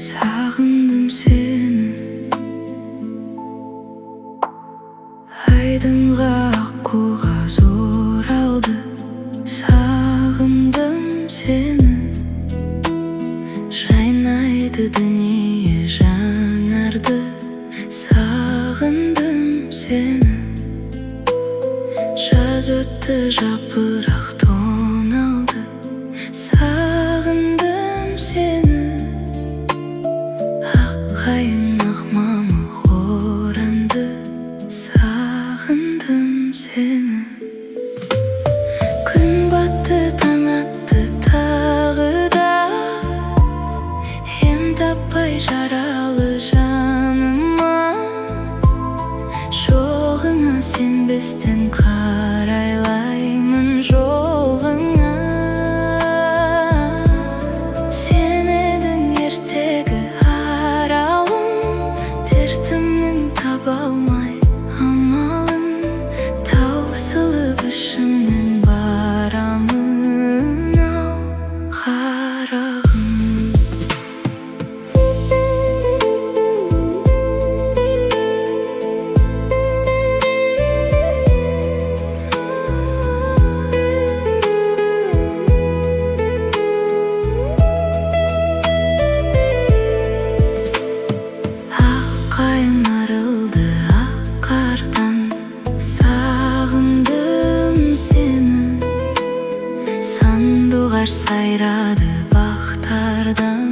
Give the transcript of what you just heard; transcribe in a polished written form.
Sağındım seni Aydınға аққуға зор алды Sağındım seni Жайнайды дүние жаңарды Sağındım seni Жаз өтті жапырақ тоналды Sağındım seni Аққайың ақ мамық оранды Sağındım seni Күн батты таң атты тағы да Ем таппай жаралы жаныма Жоғыңа сенбестен қарайлаймын жолыңа Сен едің ертегі аралым Дертімнің таба алмай амалын Таусылып ішімнен барамын ау қарағым Аққайың арылды ақ қардан Sağındım seni Сандуғаш сайрады бақтардан